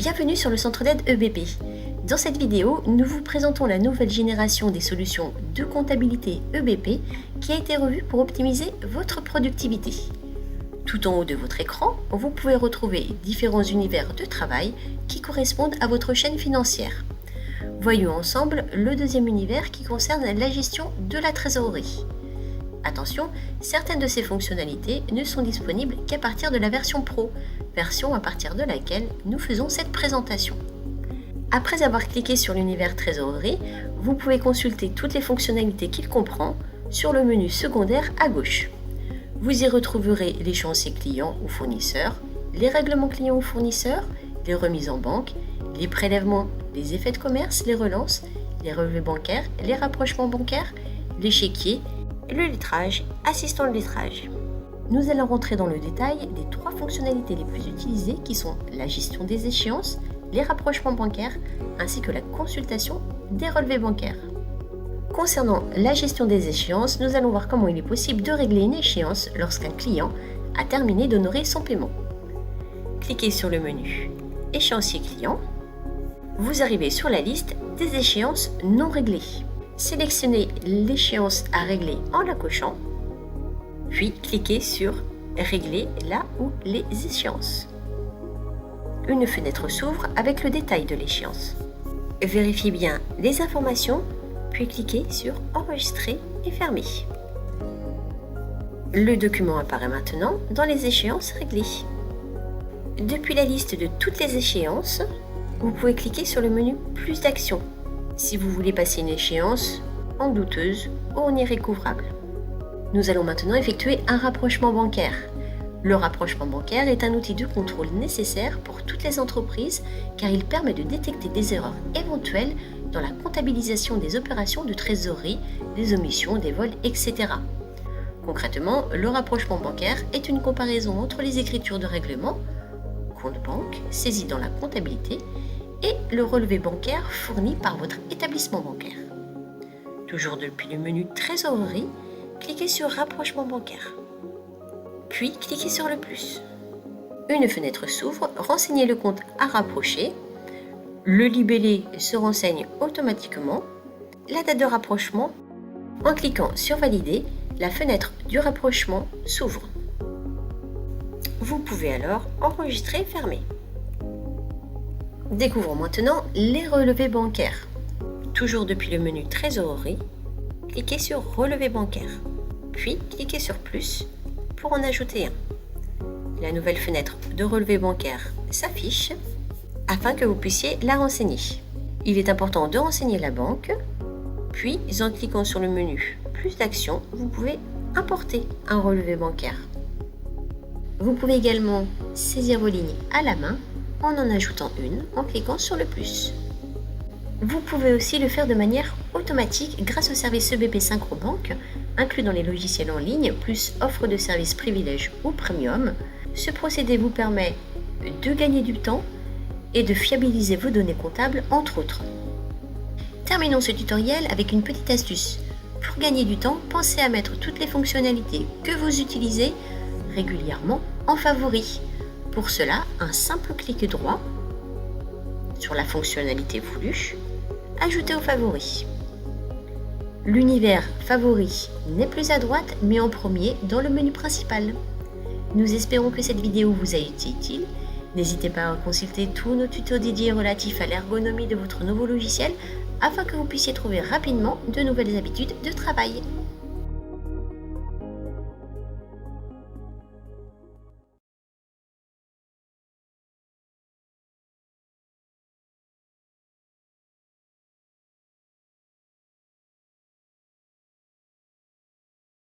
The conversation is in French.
Bienvenue sur le centre d'aide EBP. Dans cette vidéo, nous vous présentons la nouvelle génération des solutions de comptabilité EBP qui a été revue pour optimiser votre productivité. Tout en haut de votre écran, vous pouvez retrouver différents univers de travail qui correspondent à votre chaîne financière. Voyons ensemble le deuxième univers qui concerne la gestion de la trésorerie. Attention, certaines de ces fonctionnalités ne sont disponibles qu'à partir de la version Pro, version à partir de laquelle nous faisons cette présentation. Après avoir cliqué sur l'univers trésorerie, vous pouvez consulter toutes les fonctionnalités qu'il comprend sur le menu secondaire à gauche. Vous y retrouverez l'échéancier client ou fournisseur, les règlements clients ou fournisseurs, les remises en banque, les prélèvements, les effets de commerce, les relances, les relevés bancaires, les rapprochements bancaires, l'échiquier, le lettrage, assistant de lettrage. Nous allons rentrer dans le détail des 3 fonctionnalités les plus utilisées qui sont la gestion des échéances, les rapprochements bancaires ainsi que la consultation des relevés bancaires. Concernant la gestion des échéances, nous allons voir comment il est possible de régler une échéance lorsqu'un client a terminé d'honorer son paiement. Cliquez sur le menu Échéancier client. Vous arrivez sur la liste des échéances non réglées. Sélectionnez l'échéance à régler en la cochant, puis cliquez sur Régler la ou les échéances. Une fenêtre s'ouvre avec le détail de l'échéance. Vérifiez bien les informations, puis cliquez sur Enregistrer et fermer. Le document apparaît maintenant dans les échéances réglées. Depuis la liste de toutes les échéances, vous pouvez cliquer sur le menu Plus d'actions si vous voulez passer une échéance en douteuse ou en irrécouvrable. Nous allons maintenant effectuer un rapprochement bancaire. Le rapprochement bancaire est un outil de contrôle nécessaire pour toutes les entreprises car il permet de détecter des erreurs éventuelles dans la comptabilisation des opérations de trésorerie, des omissions, des vols, etc. Concrètement, le rapprochement bancaire est une comparaison entre les écritures de règlement, compte banque, saisi dans la comptabilité, et le relevé bancaire fourni par votre établissement bancaire. Toujours depuis le menu Trésorerie, cliquez sur Rapprochement bancaire. Puis cliquez sur le plus. Une fenêtre s'ouvre, renseignez le compte à rapprocher. Le libellé se renseigne automatiquement. La date de rapprochement, en cliquant sur Valider, la fenêtre du rapprochement s'ouvre. Vous pouvez alors enregistrer et fermer. Découvrons maintenant les relevés bancaires. Toujours depuis le menu Trésorerie, cliquez sur Relevé bancaire, puis cliquez sur Plus pour en ajouter un. La nouvelle fenêtre de relevé bancaire s'affiche afin que vous puissiez la renseigner. Il est important de renseigner la banque, puis en cliquant sur le menu Plus d'actions, vous pouvez importer un relevé bancaire. Vous pouvez également saisir vos lignes à la main en ajoutant une en cliquant sur le plus. Vous pouvez aussi le faire de manière automatique grâce au service EBP SynchroBank, inclus dans les logiciels en ligne, plus offre de services privilèges ou premium. Ce procédé vous permet de gagner du temps et de fiabiliser vos données comptables, entre autres. Terminons ce tutoriel avec une petite astuce. Pour gagner du temps, pensez à mettre toutes les fonctionnalités que vous utilisez régulièrement en favoris. Pour cela, un simple clic droit sur la fonctionnalité voulue, ajouter aux favoris. L'univers favoris n'est plus à droite mais en premier dans le menu principal. Nous espérons que cette vidéo vous a été utile. N'hésitez pas à consulter tous nos tutos dédiés relatifs à l'ergonomie de votre nouveau logiciel afin que vous puissiez trouver rapidement de nouvelles habitudes de travail.